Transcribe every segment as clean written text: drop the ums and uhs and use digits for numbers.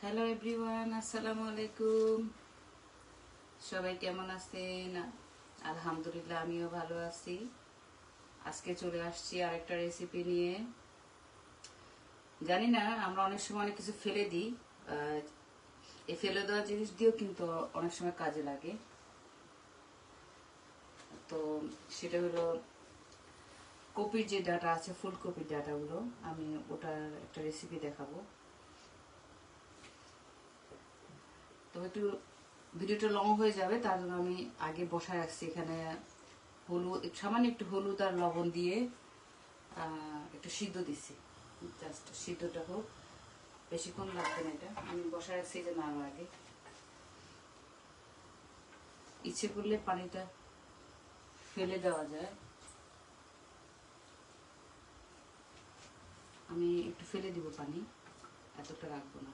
Hello everyone, আসসালামু আলাইকুম। সবাই কেমন আছেন? আলহামদুলিল্লাহ, আমিও ভালো আছি। আজকে চলে আসছি আরেকটা রেসিপি নিয়ে। জানি না, আমরা অনেক সময় অনেক কিছু ফেলে দিই। এই ফেলে দেওয়া জিনিস দিয়েও কিন্তু অনেক সময় কাজে লাগে। তো সেটা হলো কপির যে ডাটা আছে, ফুলকপির ডাটাগুলো, আমি ওটার একটা রেসিপি দেখাবো। তো একটু ভিডিওটা লং হয়ে যাবে, তার জন্য আমি আগে বসায় রাখছি এখানে হলুদ, সামান্য একটু হলুদ আর লবণ দিয়ে একটু সিদ্ধ দিছি। জাস্ট সিদ্ধটা হোক, বেশিক্ষণ লাগবে না। এটা আমি বসায় রাখছি যে নাড়ার আগে। ইচ্ছে করলে পানিটা ফেলে দেওয়া যায়, আমি একটু ফেলে দিব পানি, এতটা রাখবো না।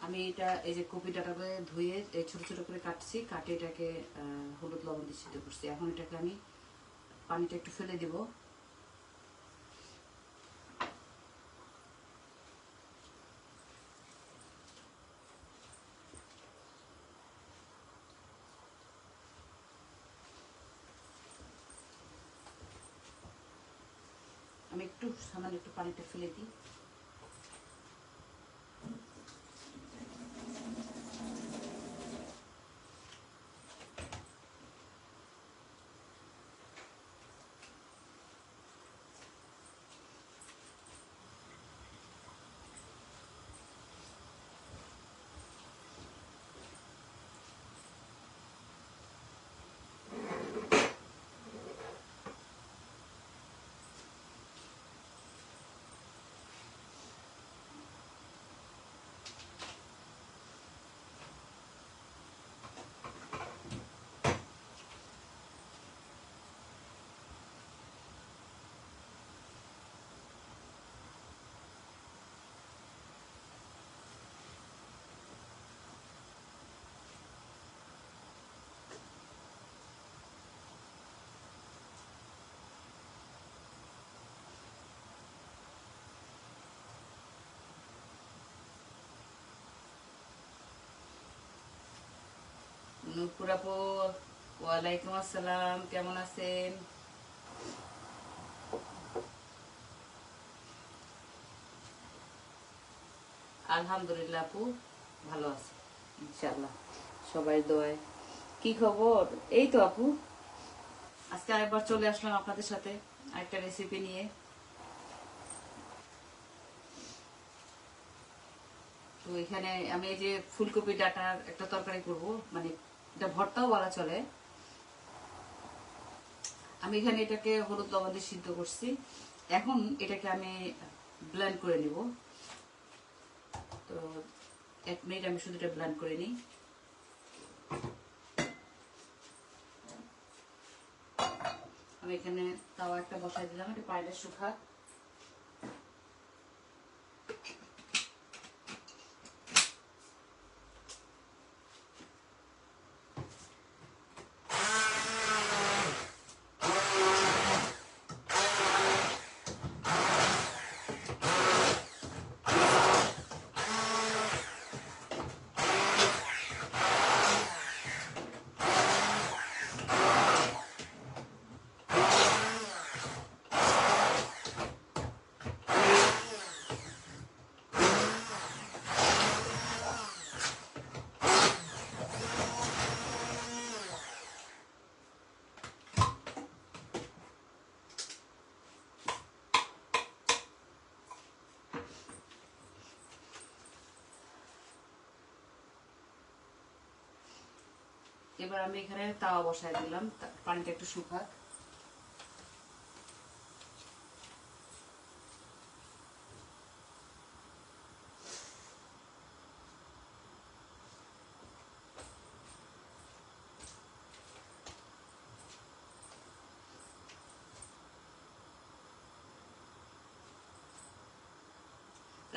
আমি এটা এই যে কপি ডাটাকে ধুয়ে ছোট ছোট করে কাটছি, কাটে এটাকে হলুদ লবণ দিয়ে সিদ্ধ করছি। এখন এটাকে আমি পানিটা একটু ফেলে দিব। আমি একটু সামান্য একটু পানিটা ফেলে দিই। নূপুর আপু, ওয়ালাইকুম আসসালাম, কেমন আছেন? আলহামদুলিল্লাহ আপু, ভালো আছে ইনশাআল্লাহ, সবাই দোয়ায়। কি খবর? এই তো আপু, আজকে আরেকবার চলে আসলাম আপনাদের সাথে আরেকটা রেসিপি নিয়ে। তো এখানে আমি এই যে ফুলকপি ডাটার একটা তরকারি করব, মানে এটা ভর্তাও বলা চলে। আমি এখানে এটাকে হলুদ লবণ দিয়ে সিদ্ধ করছি। এখন এটাকে আমি ব্লেন্ড করে নিব। তো 1 মিনিট আমি শুধু এটা ব্লেন্ড করে নিই। আমি এখানে তাওয়া একটা বসাই দিলাম, এটা পানিটা শুকা। এবার আমি এখানে তাওয়া বসাই দিলাম, পানিটা একটু শুকাক।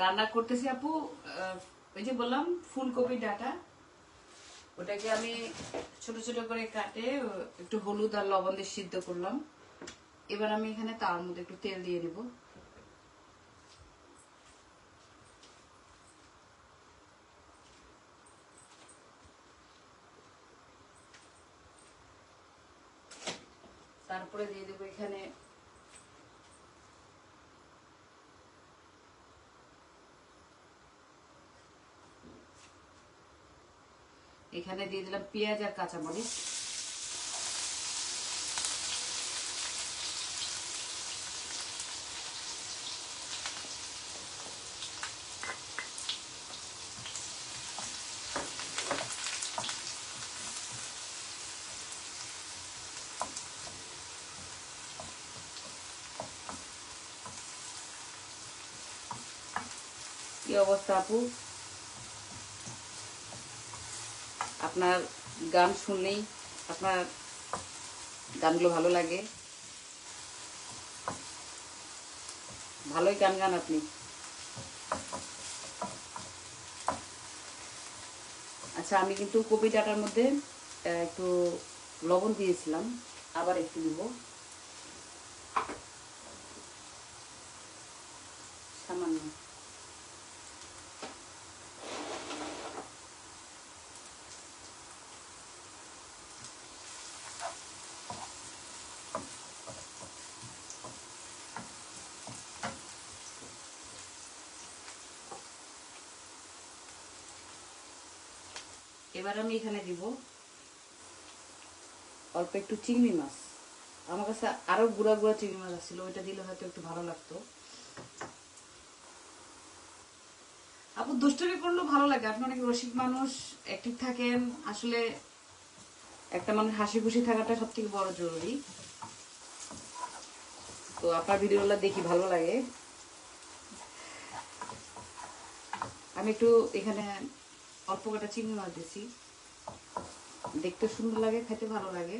রান্না করতেছি আপু, ওই যে বললাম ফুলকপি ডাটা, ওটা ওটাকে আমি ছোট ছোট করে কাটে একটু হলুদ আর লবণ দিয়ে সিদ্ধ করলাম। এবার আমি এখানে তার মধ্যে একটু তেল দিয়ে দেব। তারপরে দিয়ে দেবো এখানে দিয়ে দিলাম পেঁয়াজ আর কাঁচামরিচ। কি অবস্থা আপু? আপনার গান শুনলেই আপনার গানগুলো ভালো লাগে, ভালোই গান গান আপনি। আচ্ছা, আমি কিন্তু কপি ডাটার মধ্যে একটু লবণ দিয়েছিলাম, আবার একটু দিব সামান্য। এবার আমি এখানে দিব অল্প একটু চিংড়ি মাছ। আমার কাছে আরো গুঁড়া গুঁড়া চিংড়ি মাছ ছিল, ওইটা দিলে হয়তো একটু ভালো লাগতো। আপু দুষ্টুমি করলেও ভালো লাগে, আপনি অনেক রসিক মানুষ, অ্যাক্টিভ থাকেন। আসলে একটা মানুষ হাসি খুশি থাকাটা সব থেকে বড় জরুরি। তো আপনার ভিডিওগুলো দেখি ভালো লাগে। আমি একটু এখানে অল্প কটা চিংড়ি মাছ দিছি, দেখতে সুন্দর লাগে, খেতে ভালো লাগে।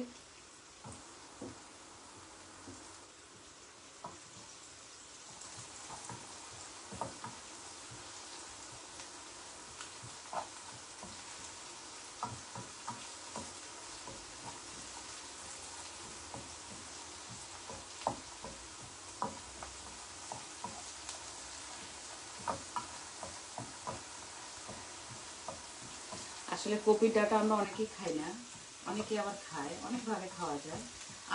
আসলে কপির ডাটা আমরা অনেকেই খাই না, অনেকে আবার খায়, অনেকভাবে খাওয়া যায়।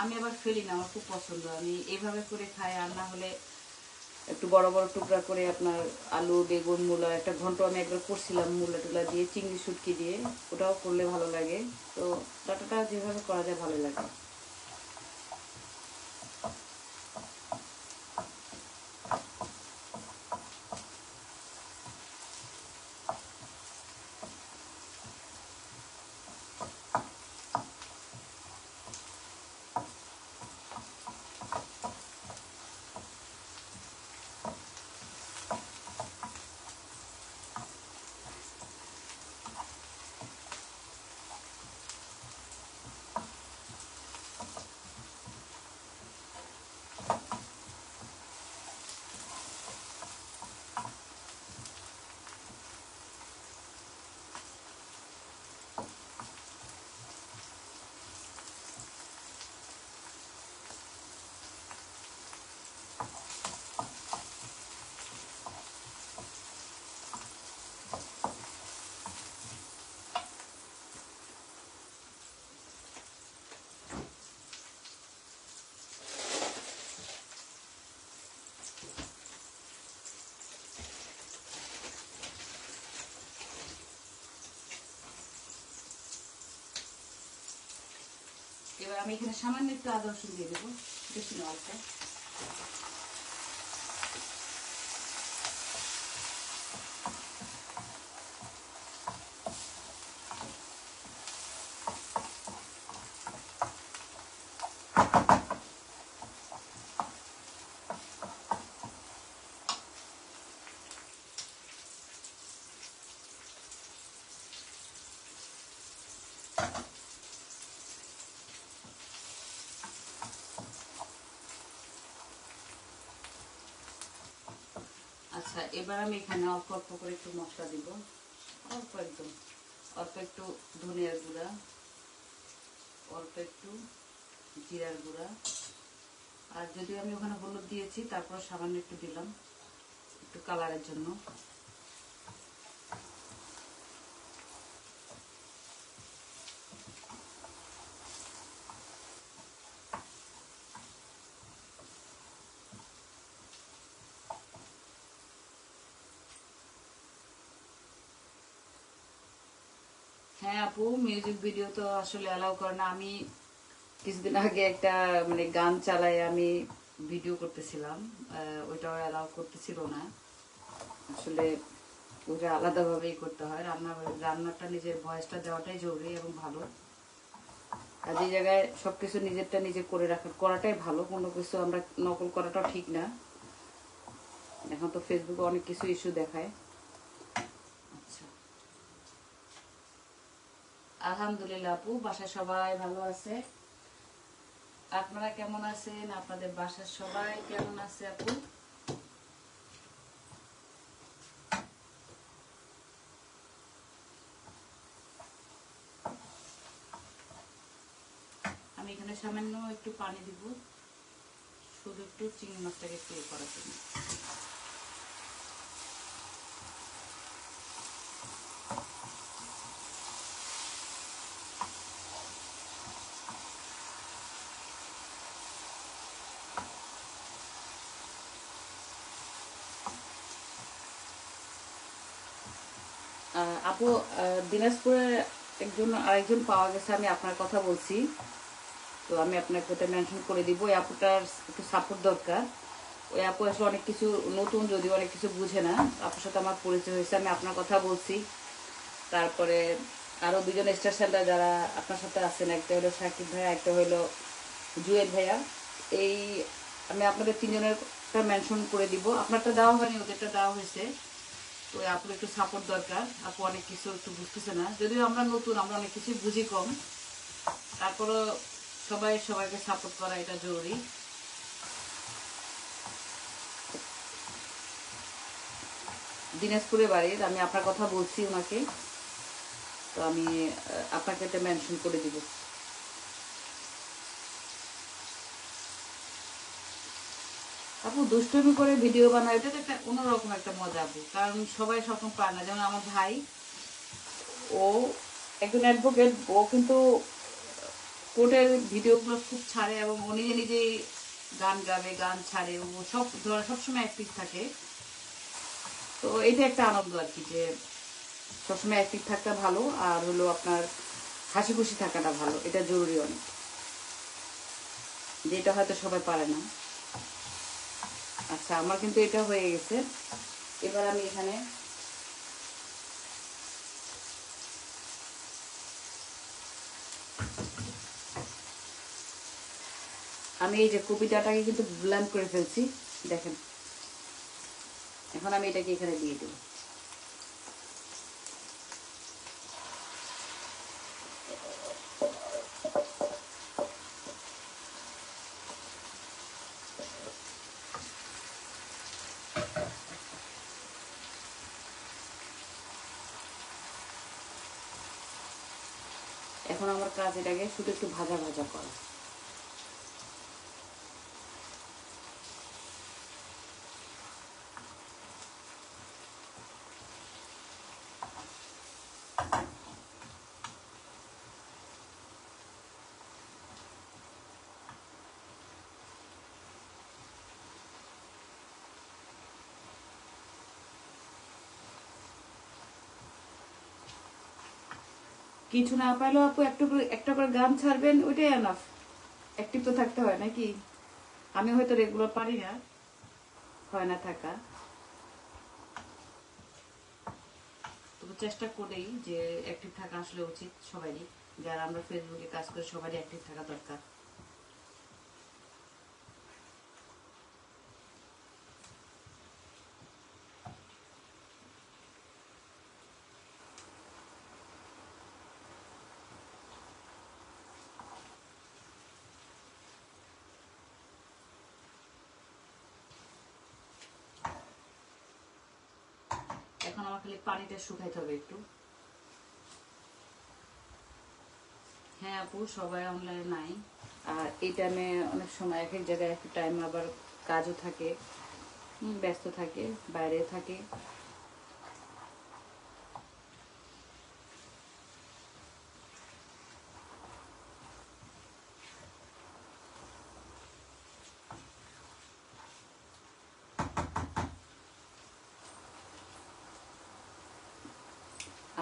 আমি আবার ফেলি না, আমার খুব পছন্দ। আমি এইভাবে করে খাই, আর না হলে একটু বড় বড় টুকরা করে আপনার আলু, বেগুন, মূলা, একটা ঘন্ট আমি একবার করছিলাম মূলা টুলা দিয়ে, চিংড়ি শুটকি দিয়ে, ওটাও করলে ভালো লাগে। তো ডাটাটা যেভাবে করা যায় ভালো লাগে। এবার আমি এখানে সামান্য একটু আদা রসুন দিয়ে দেবো, বেশি না, অল্প। আচ্ছা, এবার আমি এখানে অল্প অল্প করে একটু মশলা দিব, অল্প একদম। অল্প একটু ধনিয়ার গুঁড়া, অল্প একটু জিরার গুঁড়া, আর যদিও আমি ওখানে হলুদ দিয়েছি তারপর সামান্য একটু দিলাম একটু কালারের জন্য। হ্যাঁ আপু, মিউজিক ভিডিও তো আসলে অ্যালাউ করে না। আমি কিছুদিন আগে একটা মানে গান চালায় আমি ভিডিও করতেছিলাম, ওইটাও অ্যালাউ করতেছিল না। আসলে ওটা আলাদাভাবেই করতে হয়। রান্নাটা নিজের ভয়েসটা দেওয়াটাই জরুরি এবং ভালো। আর যে জায়গায় সবকিছু নিজেরটা নিজে করে করাটাই ভালো, কোনো কিছু আমরা নকল করাটাও ঠিক না। এখন তো ফেসবুকে অনেক কিছু ইস্যু দেখায়। আচ্ছা, আলহামদুলিল্লাহ আপু, বাসায় সবাই ভালো আছে। আপনারা কেমন আছেন? আপনাদের বাসার সবাই কেমন আছে আপু? আমি এখানে সামান্য একটু পানি দিব, শুধু একটু চিংড়ি মাছটাকে একটু করার জন্য। আপু, দিনাজপুরে আরেকজন পাওয়া গেছে, আমি আপনার কথা বলছি। তো আমি আপনাকে ওটা মেনশন করে দিব। ওই আপুটার একটু সাপোর্ট দরকার। ওই আপু আসলে অনেক কিছু নতুন, যদিও অনেক কিছু বুঝে না। আপুর সাথে আমার পরিচয় হয়েছে, আমি আপনার কথা বলছি। তারপরে আরও দুজন স্টার সেন্টার যারা আপনার সাথে আছেন, একটা হলো সাকিব ভাইয়া, একটা হলো জুয়েল ভাইয়া। এই আমি আপনাদের তিনজনের মেনশন করে দিব। আপনারটা দেওয়া হয়নি, ওদেরটা দেওয়া হয়েছে। তো আপুর একটু সাপোর্ট দরকার। আপু অনেক কিছু একটু বুঝতেছে না, যদিও আমরা নতুন, আমরা অনেক কিছু বুঝি কম। তারপরও সবাইকে সাপোর্ট করা এটা জরুরি। দিনাজপুরে বাড়ির, আমি আপনার কথা বলছি ওনাকে। তো আমি আপনাকে এটা মেনশন করে দিব। আপু দুষ্টুমি করে ভিডিও বানায়, এটা তো একটা অন্যরকম একটা মজা আপু, কারণ সবাই সবসময় পায় না। যেমন আমার ভাই, ও একজন অ্যাডভোকেট, ও কিন্তু কোর্টের ভিডিওগুলো খুব ছাড়ে এবং ও নিজে নিজেই গান গাবে, গান ছাড়ে, ও সবসময় অ্যাক্টিভ থাকে। তো এটা একটা আনন্দ আর কি, যে সবসময় অ্যাক্টিভ থাকা ভালো, আর হলো আপনার হাসি খুশি থাকাটা ভালো, এটা জরুরি অনেক, যেটা হয়তো সবাই পারে না। আচ্ছা, আমার কিন্তু এটা হয়ে গেছে। এবার আমি এখানে এই যে কপিটাটাকে কিন্তু ব্লেন্ড করে ফেলছি, দেখেন। এখন আমি এটাকে এখানে দিয়ে দেব। এখন আমার কাজ এটাকে শুধু একটু ভাজা ভাজা করা। কিছু না পাইলেও আপু একটা করে গান ছাড়বেন, ওইটাই এনাফ। অ্যাক্টিভ তো থাকতে হয় নাকি? আমি হয়তো রেগুলার পারি না, হয় না থাকা, তবু চেষ্টা করেই যে অ্যাক্টিভ থাকা আসলে উচিত সবারই। যারা আমরা ফেসবুকে কাজ করি সবারই অ্যাক্টিভ থাকা দরকার। এখন আমার খালি পানিটা শুকাইতে হবে একটু। হ্যাঁ আপু, সবাই অনলাইনে নাই। আর এই টাইমে অনেক সময় এক এক জায়গায় এক টাইম আবার কাজও থাকে, ব্যস্ত থাকে, বাইরে থাকে।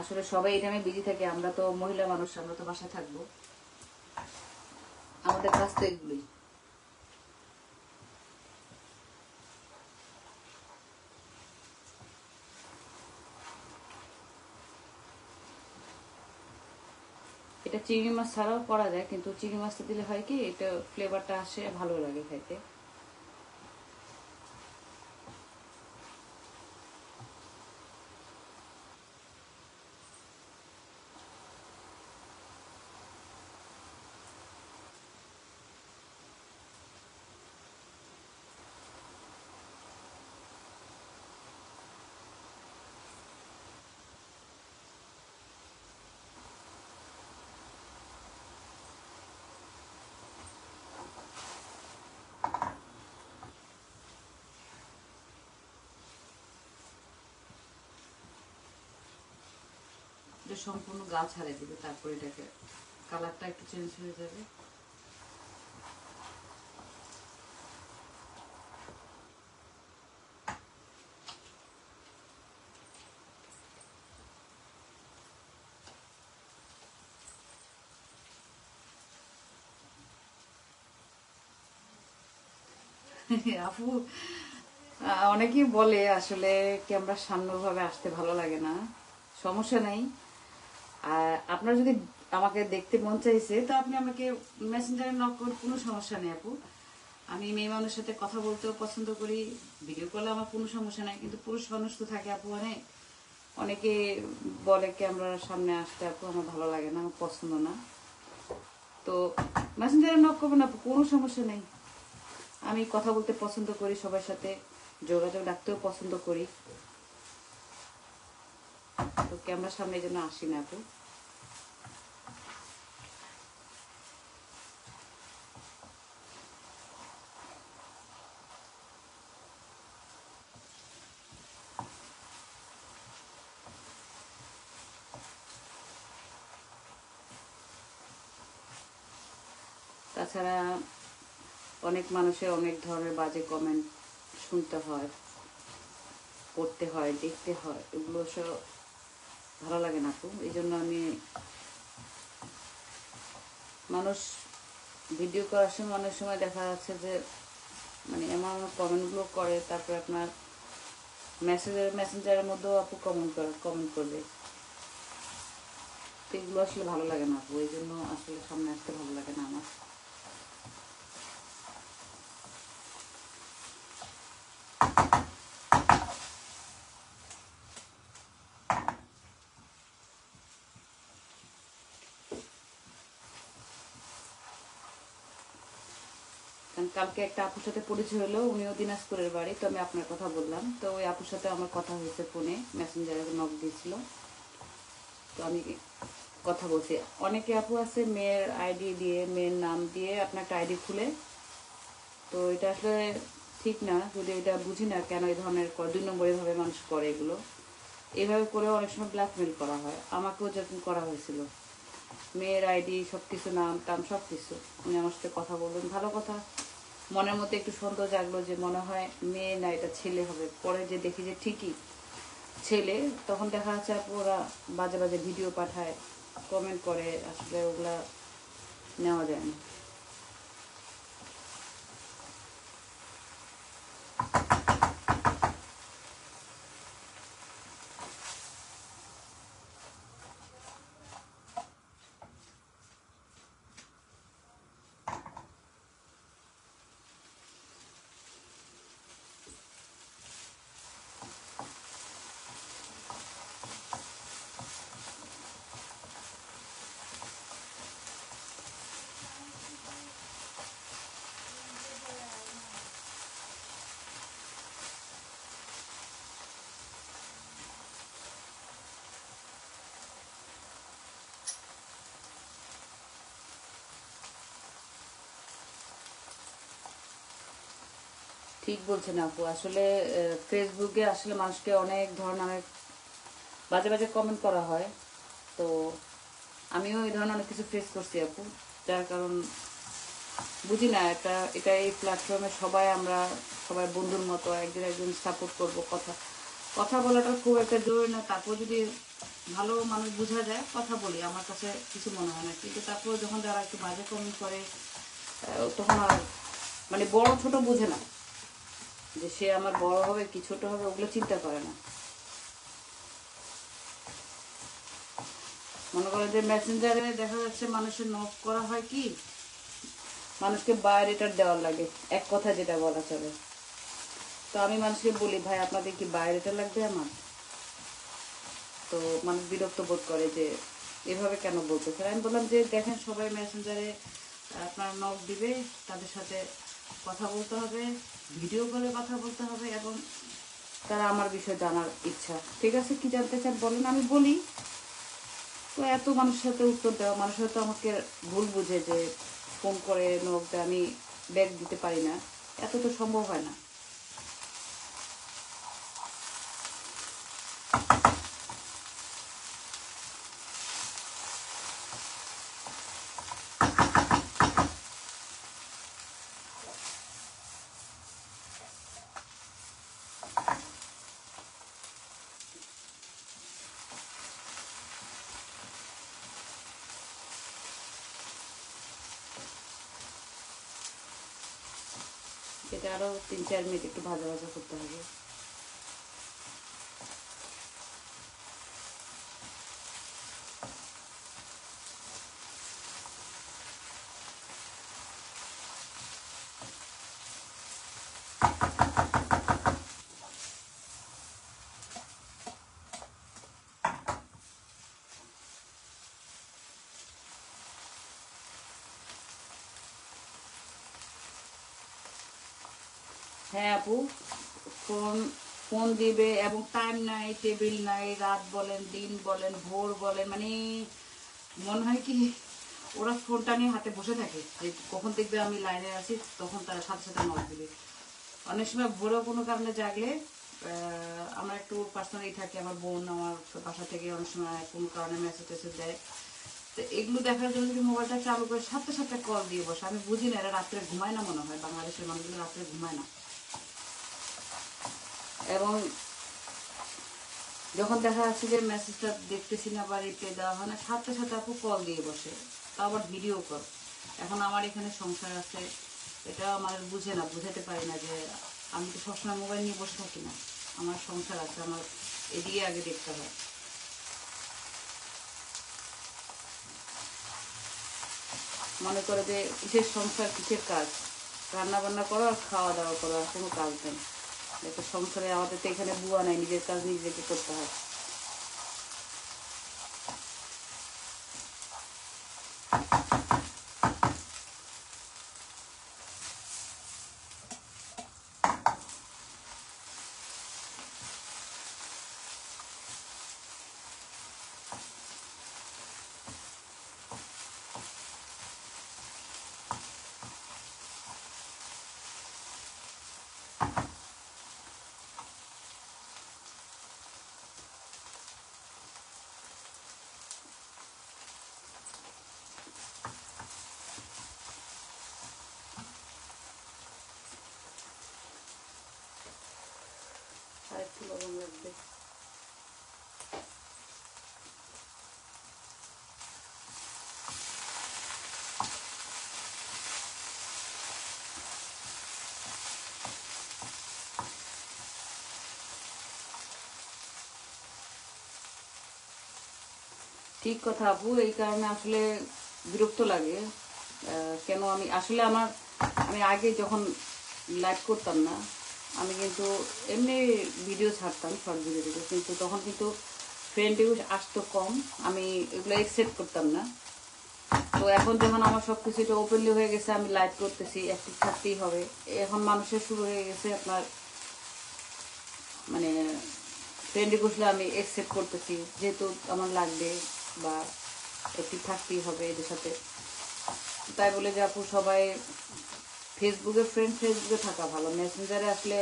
আসলে সবাই এই টাইমে বিজি থাকে, আমরা তো মহিলা মানুষ, আমরা তো বাসায় থাকবো, আমাদের কাজ তো এগুলোই। এটা চিংড়ি মাছ ছাড়াও করা যায়, কিন্তু চিংড়ি মাছটা দিলে হয় কি, এটা ফ্লেভারটা আসে, ভালো লাগে খাইতে। এটা সম্পূর্ণ গাছ হারিয়ে দিবে, তারপরে এটাকে কালারটা একটু চেঞ্জ হয়ে যাবে। আপু, অনেকেই বলে আসলে ক্যামেরার সামনেভাবে আসতে ভালো লাগে না, সমস্যা নাই। আর আপনার যদি আমাকে দেখতে মন চাইছে, তো আপনি আমাকে মেসেঞ্জারে নক করুন, কোনো সমস্যা নেই আপু। আমি মেয়ে মানুষের সাথে কথা বলতেও পছন্দ করি, ভিডিও করলে আমার কোনো সমস্যা নাই। কিন্তু পুরুষ মানুষ তো থাকে আপু, অনেকে বলে ক্যামেরার সামনে আসতে আপু আমার ভালো লাগে না, আমার পছন্দ না। তো মেসেঞ্জারে নক করবেন আপু, কোনো সমস্যা নেই। আমি কথা বলতে পছন্দ করি, সবার সাথে যোগাযোগ রাখতেও পছন্দ করি। তো ক্যামেরার সামনে এই জন্য আসি না আপু। তাছাড়া অনেক মানুষের অনেক ধরনের বাজে কমেন্ট শুনতে হয়, পড়তে হয়, দেখতে হয়, এগুলো সব ভালো লাগে না আপু। এই জন্য আমি, মানুষ ভিডিও করার সময় অনেক সময় দেখা যাচ্ছে যে মানে এমন কমেন্টগুলো করে, তারপরে আপনার মেসেঞ্জারের মধ্যেও আপু কমেন্ট করবে। তো এগুলো আসলে ভালো লাগে না আপু, এই জন্য আসলে সামনে আসতে ভালো লাগে না আমার। কারণ কালকে একটা আপুর সাথে পরিচয় হলো, উনিও দিনাজপুরের বাড়ি, তো আমি আপনার কথা বললাম, তো ওই আপুর সাথে আমার কথা হয়েছে ফোনে, মেসেঞ্জারে নক দিয়েছিল, তো আমি কথা বলছি। অনেকে আপু আছে মেয়ের আইডি দিয়ে, মেয়ের নাম দিয়ে আপনার একটা আইডি খুলে, তো এটা আসলে ঠিক না। যদি এটা বুঝি না কেন এই ধরনের 2 নম্বর এভাবে মানুষ করে, এগুলো এভাবে করে অনেক সময় ব্ল্যাকমেল করা হয়। আমাকেও যেরকম করা হয়েছিল, মেয়ের আইডি সব কিছু, নাম টাম সব কিছু। উনি আমার সাথে কথা বলবেন, ভালো কথা, মনের মধ্যে একটু সন্দেহ জাগলো যে মনে হয় মেয়ে না এটা ছেলে হবে। পরে যে দেখি যে ঠিকই ছেলে, তখন দেখা যাচ্ছে আপু ওরা বাজে বাজে ভিডিও পাঠায়, কমেন্ট করে, আসলে ওগুলা নেওয়া যায় না। ঠিক বলছেন আপু। আসলে ফেসবুকে আসলে মানুষকে অনেক ধরনের অনেক বাজে বাজে কমেন্ট করা হয়। তো আমিও এই ধরনের অনেক কিছু ফেস করছি আপু, যার কারণ বুঝি না এটা এই প্ল্যাটফর্মে সবাই আমরা সবাই বন্ধুর মতো একজন একজন সাপোর্ট করব। কথা কথা বলাটা খুব একটা জরুরি না, তারপর যদি ভালো মানুষ বোঝা যায় কথা বলি, আমার কাছে কিছু মনে হয় না। কিন্তু তারপর যখন যারা একটু বাজে কমেন্ট করে তখন আর মানে বড় ছোট বোঝে না, যে সে আমার বড় হবে কি ছোট হবে ওগুলো চিন্তা করে না। মনে করেন যে মেসেঞ্জারে দেখা যাচ্ছে মানুষের নক করা হয় কি, মানুষকে বায়োডেটা দেওয়ার লাগে, এক কথা যেটা বলা চলে। তো আমি মানুষকে বলি, ভাই আপনাদের কি বায়োডেটা লাগবে আমার? তো মানুষ বিরক্ত বোধ করে যে এভাবে কেন বলতেছে। আমি বললাম যে দেখেন, সবাই মেসেঞ্জারে আপনার নক দিবে, তাদের সাথে কথা বলতে হবে, ভিডিও কলে কথা বলতে হবে, এবং তারা আমার বিষয়ে জানার ইচ্ছা। ঠিক আছে, কি জানতে চান বলেন, আমি বলি। তো এত মানুষের সাথে উত্তর দেওয়া, মানুষ হয়তো আমাকে ভুল বুঝে যে ফোন করে নক দেয়, আমি ব্যাগ দিতে পারি না, এত তো সম্ভব হয় না। এটা আরও 3-4 মিনিট একটু ভাজা ভাজা করতে হবে। হ্যাঁ আপু, ফোন ফোন দিবে এবং টাইম নাই, টেবিল নাই, রাত বলেন, দিন বলেন, ভোর বলেন, মানে মনে হয় কি ওরা ফোনটা নিয়ে হাতে বসে থাকে, যে কখন দেখবে আমি লাইনে আছি তখন তারা সাথে সাথে নক দিবে। অনেক সময় ভোরেও কোনো কারণে জাগলে আমরা একটু পার্সোনালি থাকি, আমার বোন আমার বাসা থেকে অনেক সময় কোনো কারণে মেসেজ টেসেজ দেয়। তো এগুলো দেখার জন্য যদি মোবাইলটা চালু করে সাথে সাথে কল দিয়ে বসে, আমি বুঝি না এরা রাত্রে ঘুমায় না, মনে হয় বাংলাদেশের মানুষগুলো রাত্রে ঘুমায় না। এবং যখন দেখা যাচ্ছে যে মেসেজটা দেখতেছি না বা রিপ্লাই দেওয়া হয় না, সাথে সাথে আপু কল দিয়ে বসে, তা আবার ভিডিও কল। এখন আমার এখানে সংসার আছে, এটা আমার বুঝে না, বুঝাতে পারি না যে আমি তো সবসময় মোবাইল নিয়ে বসে থাকি না, আমার সংসার আছে, আমার এদিকে আগে দেখতে হয়। মনে করে যে কিসের সংসার কিসের কাজ, রান্না বান্না করো আর খাওয়া দাওয়া করো, আর কোনো কাজ নেই। একটা সংসারে আমাদের তো এখানে বুয়া নাই, নিজের কাজ নিজেকে করতে হয়। আর একটু লবণ লাগবে। ঠিক কথা আপু, এই কারণে আসলে বিরক্ত লাগে। কেন আমি আসলে আমি আগে যখন লাইভ করতাম না, আমি কিন্তু এমনি ভিডিও ছাড়তাম, শর্ট ভিডিও, কিন্তু তখন কিন্তু ফ্রেন্ড রিকোয়েস্ট আসতো কম, আমি এগুলো অ্যাকসেপ্ট করতাম না। তো এখন যখন আমার সব কিছু এটা ওপেনলি হয়ে গেছে, আমি লাইভ করতেছি, অ্যাক্টিভ থাকতেই হবে। এখন মানুষের শুরু হয়ে গেছে আপনার মানে ফ্রেন্ড রিকোয়েস্টে আমি অ্যাকসেপ্ট করতেছি, যেহেতু আমার লাগবে বা একটু থাকতেই হবে এদের সাথে। তাই বলে যে আপু সবাই ফেসবুকে থাকা ভালো, মেসেঞ্জারে আসলে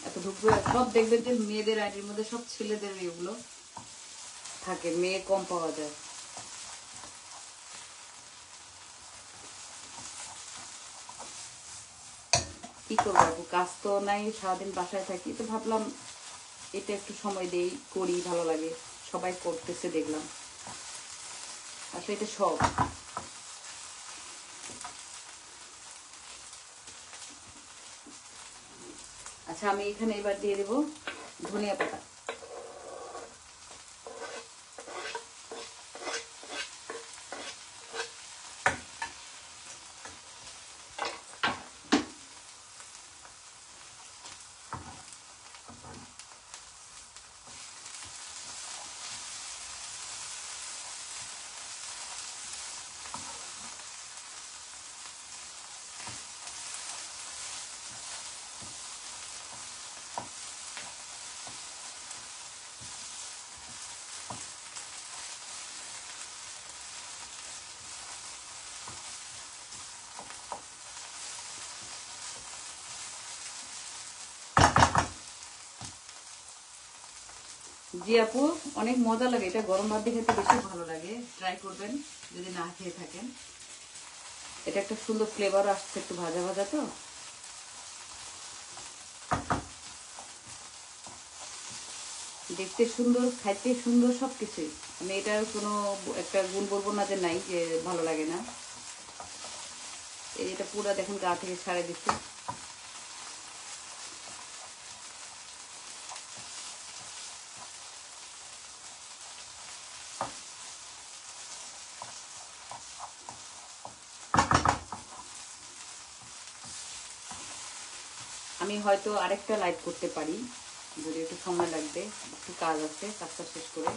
এত ঢুকবে সব দেখবেন যে মেয়েদের আইডির মধ্যে সব ছেলেদের এগুলো থাকে, মেয়ে কম পাওয়া যায়। কি করবো আপু, কাজ তো নাই, সারাদিন বাসায় থাকি, তো ভাবলাম এটা একটু সময় দেই, করি, ভালো লাগে, সবাই করতেছে দেখলাম, আসলে এটা শখ। আচ্ছা, আমি এখানে এবার দিয়ে দেবো ধনিয়া পাতা। জি আপু, অনেক মজা লাগে, এটা গরম ভাত দিয়ে খেতে বেশি ভালো লাগে, ট্রাই করবেন যদি না খেয়ে থাকেন। এটা একটা সুন্দর ফ্লেভার আসছে, একটু ভাজা ভাজা তো। দেখতে সুন্দর, খাইতে সুন্দর, সবকিছুই। আমি এটার কোনো একটা গুণ বলবো না যে নাই, যে ভালো লাগে না। এটা পুরো দেখুন গা থেকে ছাড়ে দিচ্ছে। আমি হয়তো আরেকটা লাইভ করতে পারি, যদি একটু সময় লাগবে, একটু কাজ আছে, কাজটা শেষ করে।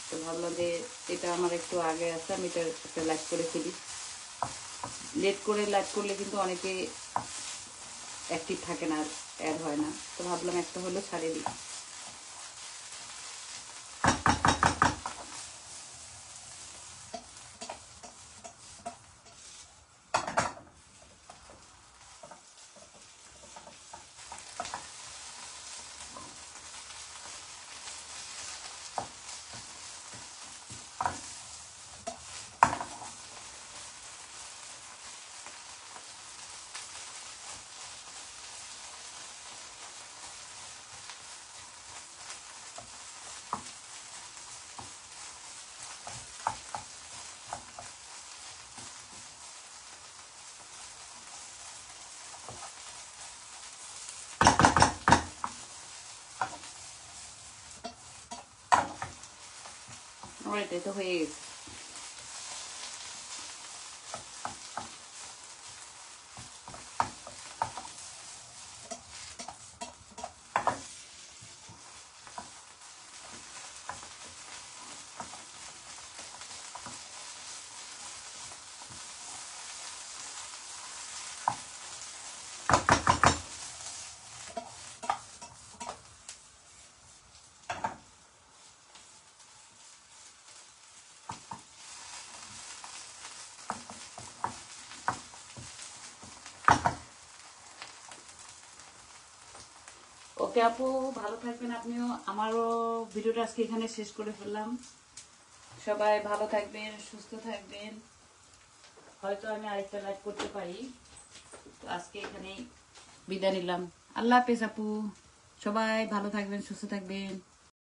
তো ভাবলাম যে এটা আমার একটু আগে আছে, আমি এটা একটা লাইভ করে ফেলি। লেট করে লাইভ করলে কিন্তু অনেকে অ্যাক্টিভ থাকে না, অ্যাড হয় না, তো ভাবলাম একটা হলেও ছাড়িয়ে দিই। অলরাইট, এটা হয়ে গেছে। ওকে আপু, ভালো থাকবেন আপনিও। আমারও ভিডিওটা আজকে এখানে শেষ করে ফেললাম। সবাই ভালো থাকবেন, সুস্থ থাকবেন। হয়তো আমি আরেকটা লাইভ করতে পারি। তো আজকে এখানেই বিদায় নিলাম। আল্লাহ হাফেজ আপু, সবাই ভালো থাকবেন, সুস্থ থাকবেন।